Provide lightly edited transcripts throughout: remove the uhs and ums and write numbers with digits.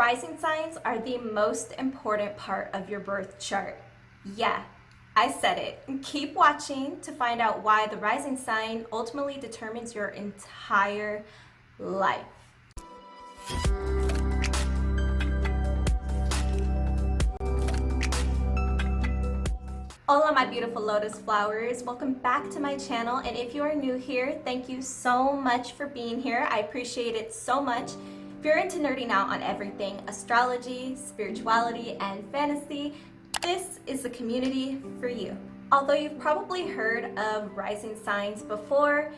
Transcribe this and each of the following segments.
Rising signs are the most important part of your birth chart. Yeah, I said it. Keep watching to find out why the rising sign ultimately determines your entire life. Hola my beautiful lotus flowers, welcome back to my channel, and if you are new here, thank you so much for being here. I appreciate it so much. If you're into nerding out on everything astrology, spirituality, and fantasy, this is the community for you. Although you've probably heard of rising signs before,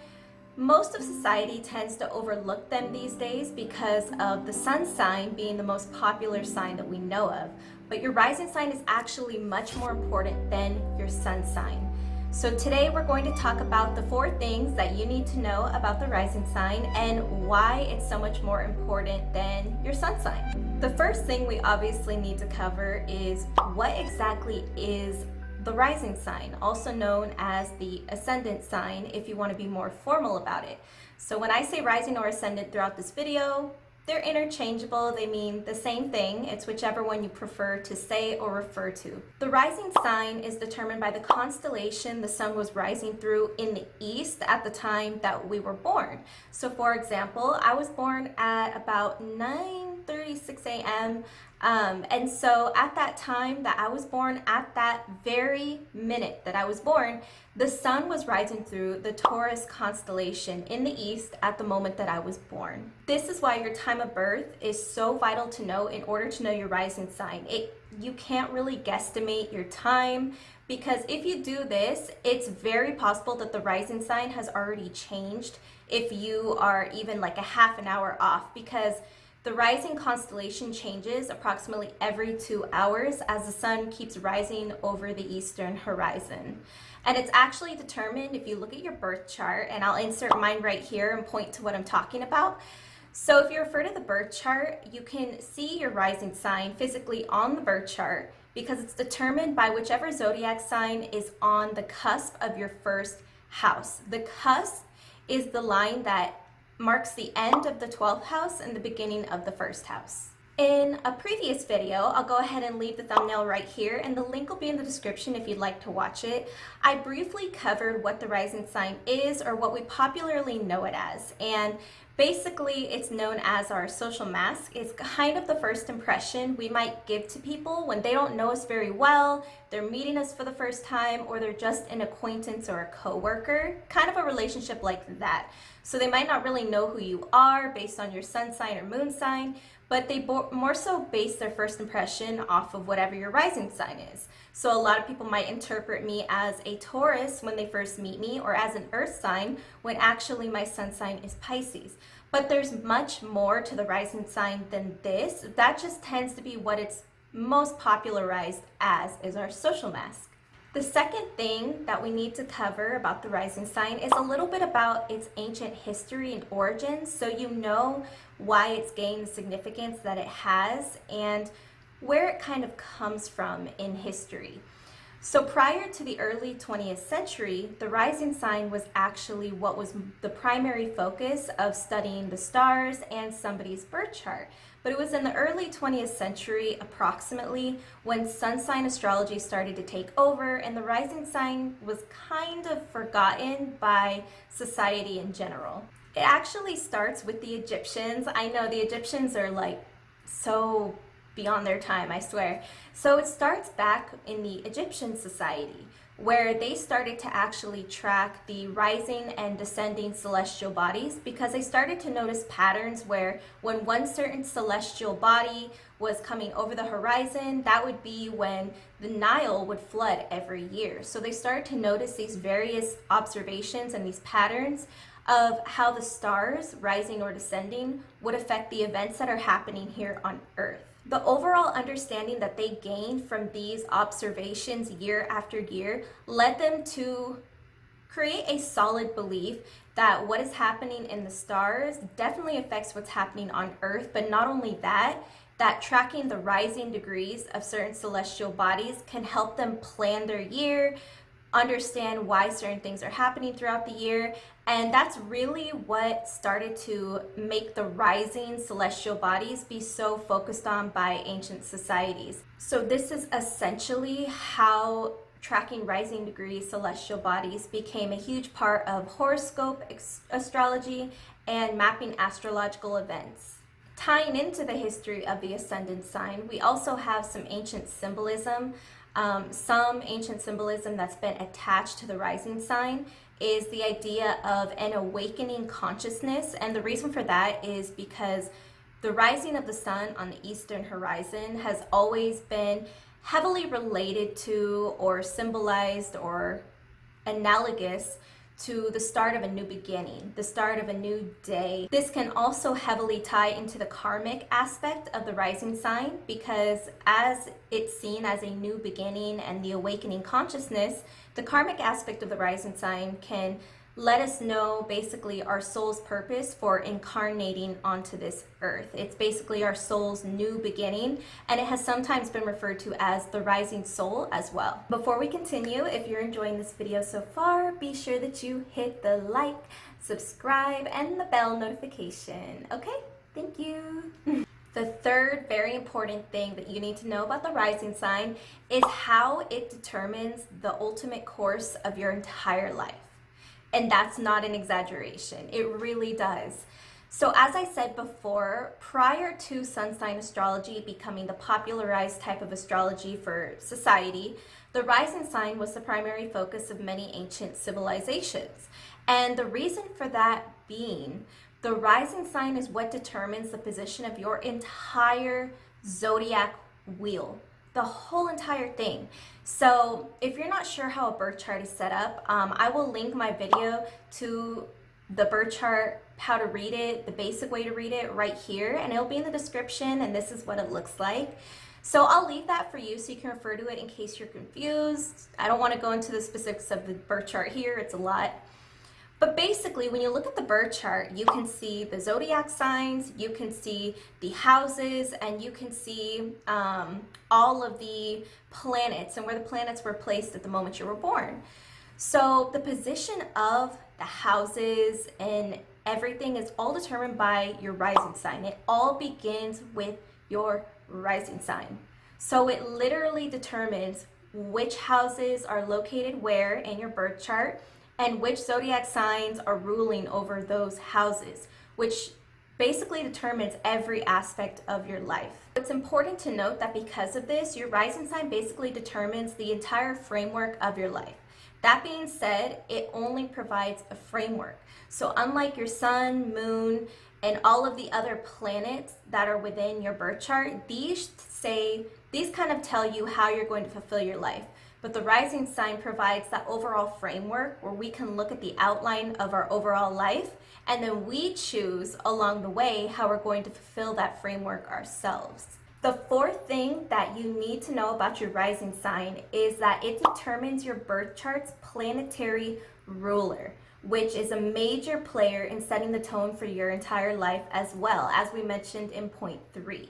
most of society tends to overlook them these days because of the sun sign being the most popular sign that we know of. But your rising sign is actually much more important than your sun sign. So today we're going to talk about the 4 things that you need to know about the rising sign and why it's so much more important than your sun sign. The first thing we obviously need to cover is what exactly is the rising sign, also known as the ascendant sign if you want to be more formal about it. So when I say rising or ascendant throughout this video, they're interchangeable. They mean the same thing. It's whichever one you prefer to say or refer to. The rising sign is determined by the constellation the sun was rising through in the east at the time that we were born. So for example, I was born at about 9:36 a.m. And so at that time that I was born, at that very minute that I was born, the sun was rising through the Taurus constellation in the east at the moment that I was born. This is why your time of birth is so vital to know in order to know your rising sign. You can't really guesstimate your time, because if you do this, it's very possible that the rising sign has already changed if you are even like a half an hour off, because the rising constellation changes approximately every 2 hours as the sun keeps rising over the eastern horizon. And it's actually determined if you look at your birth chart, and I'll insert mine right here and point to what I'm talking about. So if you refer to the birth chart, you can see your rising sign physically on the birth chart because it's determined by whichever zodiac sign is on the cusp of your first house. The cusp is the line that marks the end of the 12th house and the beginning of the first house. In a previous video, I'll go ahead and leave the thumbnail right here, and the link will be in the description if you'd like to watch it. I briefly covered what the rising sign is, or what we popularly know it as, and basically it's known as our social mask. It's kind of the first impression we might give to people when they don't know us very well, they're meeting us for the first time, or they're just an acquaintance or a coworker, kind of a relationship like that. So they might not really know who you are based on your sun sign or moon sign, but they more so base their first impression off of whatever your rising sign is. So a lot of people might interpret me as a Taurus when they first meet me, or as an earth sign when actually my sun sign is Pisces. But there's much more to the rising sign than this. That just tends to be what it's most popularized as, is our social mask. The second thing that we need to cover about the rising sign is a little bit about its ancient history and origins, so you know why it's gained the significance that it has and where it kind of comes from in history. So prior to the early 20th century, the rising sign was actually what was the primary focus of studying the stars and somebody's birth chart. But it was in the early 20th century, approximately, when sun sign astrology started to take over, and the rising sign was kind of forgotten by society in general. It actually starts with the Egyptians. I know the Egyptians are like so beyond their time, I swear. So it starts back in the Egyptian society, where they started to actually track the rising and descending celestial bodies, because they started to notice patterns where when one certain celestial body was coming over the horizon, that would be when the Nile would flood every year. So they started to notice these various observations and these patterns of how the stars rising or descending would affect the events that are happening here on Earth. The overall understanding that they gained from these observations year after year led them to create a solid belief that what is happening in the stars definitely affects what's happening on Earth, but not only that, that tracking the rising degrees of certain celestial bodies can help them plan their year, understand why certain things are happening throughout the year. And that's really what started to make the rising celestial bodies be so focused on by ancient societies. So this is essentially how tracking rising degree celestial bodies became a huge part of horoscope astrology and mapping astrological events. Tying into the history of the ascendant sign, we also have some ancient symbolism. Some ancient symbolism that's been attached to the rising sign is the idea of an awakening consciousness. And the reason for that is because the rising of the sun on the eastern horizon has always been heavily related to or symbolized or analogous to the start of a new beginning, the start of a new day. This can also heavily tie into the karmic aspect of the rising sign, because as it's seen as a new beginning and the awakening consciousness, the karmic aspect of the rising sign can let us know basically our soul's purpose for incarnating onto this earth. It's basically our soul's new beginning, and it has sometimes been referred to as the rising soul as well. Before we continue, if you're enjoying this video so far, be sure that you hit the like, subscribe, and the bell notification. Okay, thank you. The third very important thing that you need to know about the rising sign is how it determines the ultimate course of your entire life. And that's not an exaggeration. It really does. So as I said before, prior to sun sign astrology becoming the popularized type of astrology for society, the rising sign was the primary focus of many ancient civilizations. And the reason for that being, the rising sign is what determines the position of your entire zodiac wheel. The whole entire thing. So if you're not sure how a birth chart is set up, I will link my video to the birth chart, how to read it, the basic way to read it right here, and it'll be in the description, and this is what it looks like. So I'll leave that for you so you can refer to it in case you're confused. I don't want to go into the specifics of the birth chart here, it's a lot. But basically, when you look at the birth chart, you can see the zodiac signs, you can see the houses, and you can see all of the planets and where the planets were placed at the moment you were born. So the position of the houses and everything is all determined by your rising sign. It all begins with your rising sign. So it literally determines which houses are located where in your birth chart, and which zodiac signs are ruling over those houses, which basically determines every aspect of your life. It's important to note that because of this, your rising sign basically determines the entire framework of your life. That being said, it only provides a framework. So unlike your sun, moon, and all of the other planets that are within your birth chart, these kind of tell you how you're going to fulfill your life. But the rising sign provides that overall framework where we can look at the outline of our overall life, and then we choose along the way how we're going to fulfill that framework ourselves. The fourth thing that you need to know about your rising sign is that it determines your birth chart's planetary ruler, which is a major player in setting the tone for your entire life, as well as we mentioned in point 3.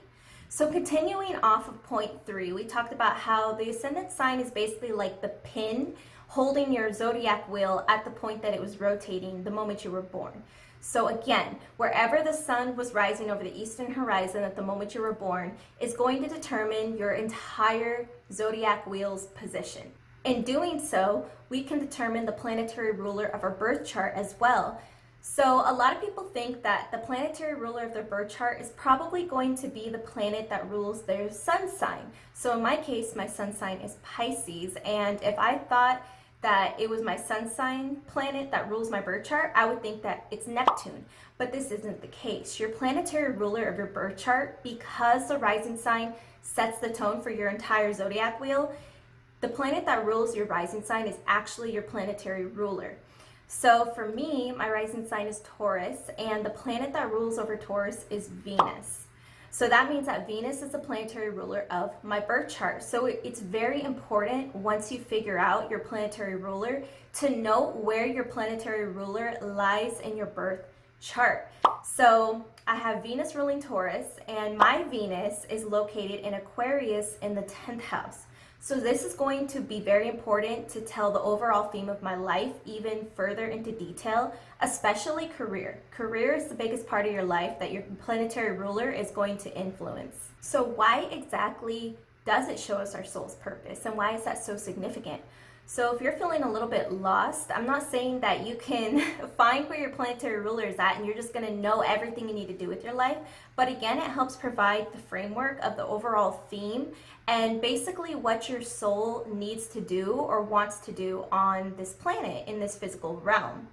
So continuing off of point 3, we talked about how the ascendant sign is basically like the pin holding your zodiac wheel at the point that it was rotating the moment you were born. So again, wherever the sun was rising over the eastern horizon at the moment you were born is going to determine your entire zodiac wheel's position. In doing so, we can determine the planetary ruler of our birth chart as well. So a lot of people think that the planetary ruler of their birth chart is probably going to be the planet that rules their sun sign. So in my case, my sun sign is Pisces, and if I thought that it was my sun sign planet that rules my birth chart, I would think that it's Neptune. But this isn't the case. Your planetary ruler of your birth chart, because the rising sign sets the tone for your entire zodiac wheel, the planet that rules your rising sign is actually your planetary ruler. So for me, my rising sign is Taurus, and the planet that rules over Taurus is Venus. So that means that Venus is the planetary ruler of my birth chart. So it's very important once you figure out your planetary ruler to note where your planetary ruler lies in your birth chart. So I have Venus ruling Taurus, and my Venus is located in Aquarius in the 10th house. So this is going to be very important to tell the overall theme of my life even further into detail, especially career. Career is the biggest part of your life that your planetary ruler is going to influence. So why exactly does it show us our soul's purpose, and why is that so significant? So if you're feeling a little bit lost, I'm not saying that you can find where your planetary ruler is at and you're just going to know everything you need to do with your life. But again, it helps provide the framework of the overall theme and basically what your soul needs to do or wants to do on this planet in this physical realm.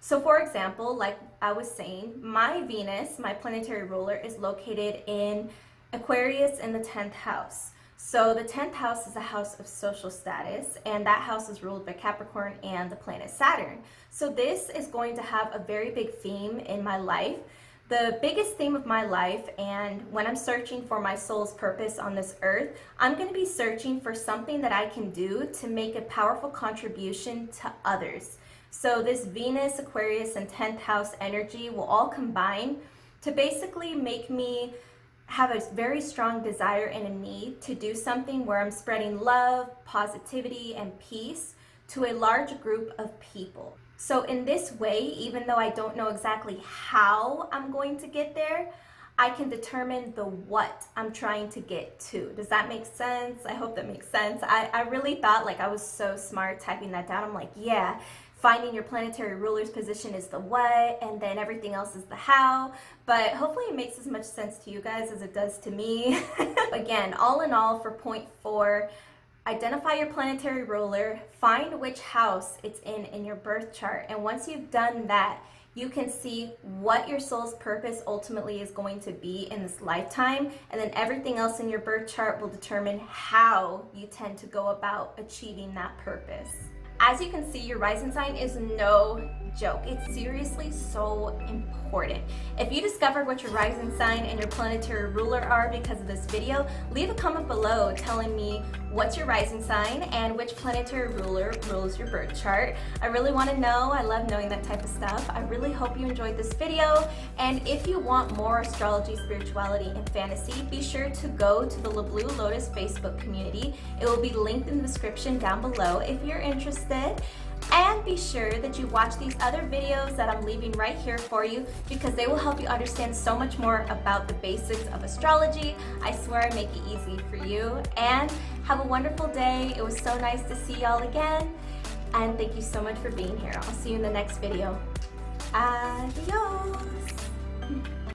So for example, like I was saying, my Venus, my planetary ruler, is located in Aquarius in the 10th house. So the 10th house is a house of social status, and that house is ruled by Capricorn and the planet Saturn. So this is going to have a very big theme in my life. The biggest theme of my life, and when I'm searching for my soul's purpose on this earth, I'm going to be searching for something that I can do to make a powerful contribution to others. So this Venus, Aquarius, and 10th house energy will all combine to basically make me have a very strong desire and a need to do something where I'm spreading love, positivity, and peace to a large group of people. So in this way, even though I don't know exactly how I'm going to get there, I can determine the what I'm trying to get to. Does that make sense? I hope that makes sense. I really thought like I was so smart typing that down. I'm like, yeah, finding your planetary ruler's position is the what, and then everything else is the how. But hopefully it makes as much sense to you guys as it does to me. Again, all in all, for point 4, identify your planetary ruler, find which house it's in your birth chart, and once you've done that, you can see what your soul's purpose ultimately is going to be in this lifetime, and then everything else in your birth chart will determine how you tend to go about achieving that purpose. As you can see, your rising sign is no joke. It's seriously so important. If you discovered what your rising sign and your planetary ruler are because of this video, leave a comment below telling me what's your rising sign and which planetary ruler rules your birth chart. I really want to know. I love knowing that type of stuff. I really hope you enjoyed this video, and if you want more astrology, spirituality, and fantasy, be sure to go to the LaBlue Lotus Facebook community. It will be linked in the description down below if you're interested. And be sure that you watch these other videos that I'm leaving right here for you, because they will help you understand so much more about the basics of astrology. I swear I make it easy for you. And have a wonderful day. It was so nice to see y'all again. And thank you so much for being here. I'll see you in the next video. Adios.